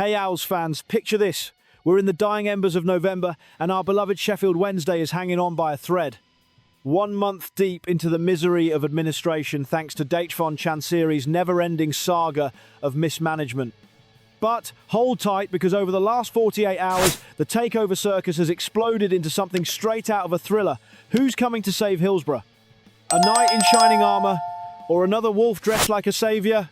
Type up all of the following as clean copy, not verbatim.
Hey Owls fans, picture this. We're in the dying embers of November and our beloved Sheffield Wednesday is hanging on by a thread. 1 month deep into the misery of administration thanks to Dachshund Chansiri's never-ending saga of mismanagement. But hold tight, because over the last 48 hours, the takeover circus has exploded into something straight out of a thriller. Who's coming to save Hillsborough? A knight in shining armour? Or another wolf dressed like a saviour?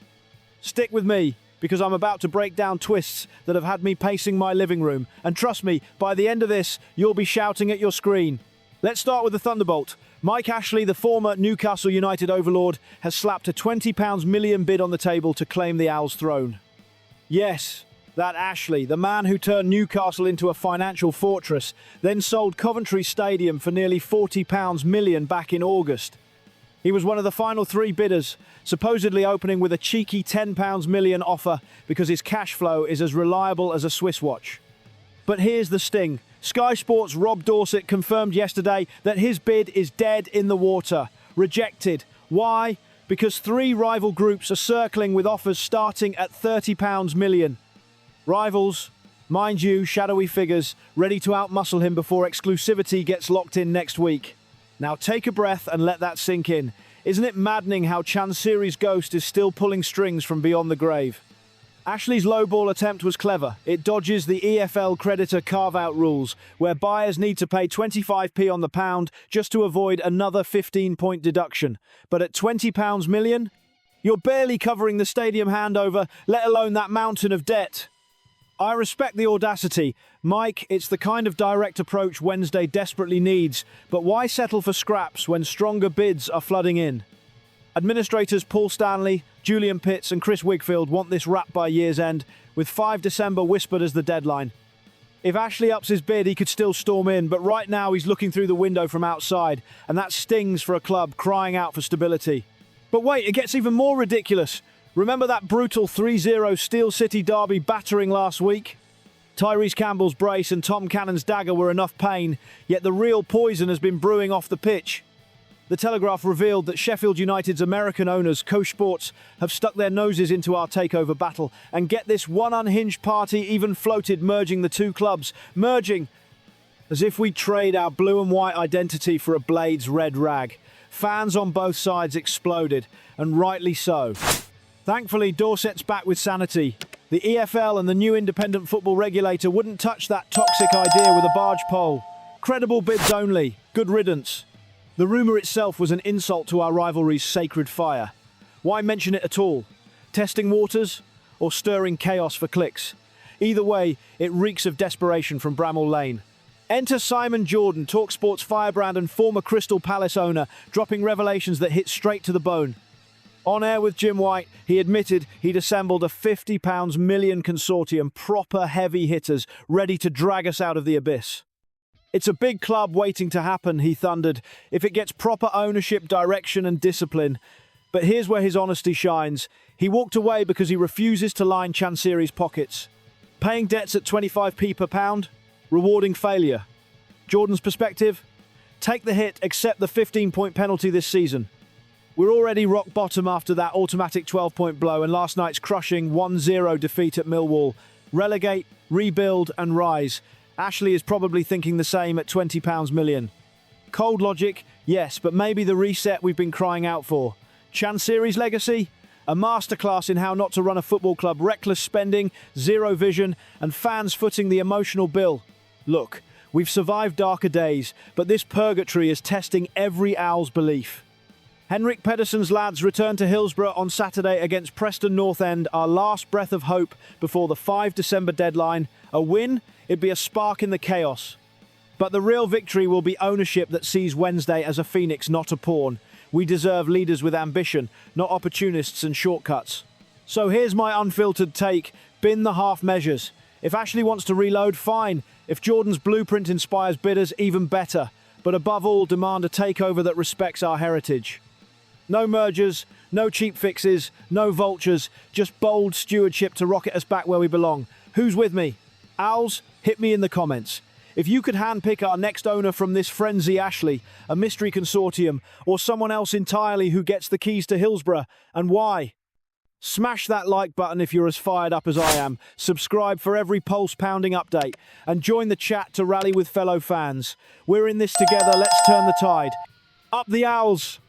Stick with me, because I'm about to break down twists that have had me pacing my living room. And trust me, by the end of this, you'll be shouting at your screen. Let's start with the Thunderbolt. Mike Ashley, the former Newcastle United overlord, has slapped a £20 million bid on the table to claim the Owls' throne. Yes, that Ashley, the man who turned Newcastle into a financial fortress, then sold Coventry Stadium for nearly £40 million back in August. He was one of the final 3 bidders, supposedly opening with a cheeky £10 million offer because his cash flow is as reliable as a Swiss watch. But here's the sting. Sky Sports' Rob Dorset confirmed yesterday that his bid is dead in the water. Rejected. Why? Because 3 rival groups are circling with offers starting at £30 million. Rivals, mind you, shadowy figures, ready to outmuscle him before exclusivity gets locked in next week. Now take a breath and let that sink in. Isn't it maddening how Chansiri's ghost is still pulling strings from beyond the grave? Ashley's lowball attempt was clever. It dodges the EFL creditor carve-out rules, where buyers need to pay 25p on the pound just to avoid another 15-point deduction. But at £20 million, you're barely covering the stadium handover, let alone that mountain of debt. I respect the audacity. Mike, it's the kind of direct approach Wednesday desperately needs, but why settle for scraps when stronger bids are flooding in? Administrators Paul Stanley, Julian Pitts and Chris Wigfield want this wrapped by year's end, with 5 December whispered as the deadline. If Ashley ups his bid, he could still storm in, but right now he's looking through the window from outside, and that stings for a club crying out for stability. But wait, it gets even more ridiculous. Remember that brutal 3-0 Steel City derby battering last week? Tyrese Campbell's brace and Tom Cannon's dagger were enough pain, yet the real poison has been brewing off the pitch. The Telegraph revealed that Sheffield United's American owners, Coach Sports, have stuck their noses into our takeover battle, and get this, one unhinged party even floated merging the 2 clubs. Merging as if we trade our blue and white identity for a Blades red rag. Fans on both sides exploded, and rightly so. Thankfully, Dorset's back with sanity. The EFL and the new independent football regulator wouldn't touch that toxic idea with a barge pole. Credible bids only. Good riddance. The rumour itself was an insult to our rivalry's sacred fire. Why mention it at all? Testing waters? Or stirring chaos for clicks? Either way, it reeks of desperation from Bramall Lane. Enter Simon Jordan, TalkSport's firebrand and former Crystal Palace owner, dropping revelations that hit straight to the bone. On air with Jim White, he admitted he'd assembled a £50 million consortium, proper heavy hitters, ready to drag us out of the abyss. It's a big club waiting to happen, he thundered, if it gets proper ownership, direction and discipline. But here's where his honesty shines. He walked away because he refuses to line Chansiri's pockets. Paying debts at 25p per pound? Rewarding failure. Jordan's perspective? Take the hit, accept the 15-point penalty this season. We're already rock bottom after that automatic 12-point blow and last night's crushing 1-0 defeat at Millwall. Relegate, rebuild and rise. Ashley is probably thinking the same at £20 million. Cold logic, yes, but maybe the reset we've been crying out for. Chansiri's legacy? A masterclass in how not to run a football club, reckless spending, zero vision, and fans footing the emotional bill. Look, we've survived darker days, but this purgatory is testing every Owl's belief. Henrik Pedersen's lads return to Hillsborough on Saturday against Preston North End, our last breath of hope before the 5 December deadline. A win? It'd be a spark in the chaos. But the real victory will be ownership that sees Wednesday as a phoenix, not a pawn. We deserve leaders with ambition, not opportunists and shortcuts. So here's my unfiltered take. Bin the half measures. If Ashley wants to reload, fine. If Jordan's blueprint inspires bidders, even better. But above all, demand a takeover that respects our heritage. No mergers, no cheap fixes, no vultures, just bold stewardship to rocket us back where we belong. Who's with me? Owls, hit me in the comments. If you could handpick our next owner from this frenzy Ashley, a mystery consortium, or someone else entirely who gets the keys to Hillsborough, and why? Smash that like button if you're as fired up as I am. Subscribe for every pulse-pounding update. And join the chat to rally with fellow fans. We're in this together, let's turn the tide. Up the Owls!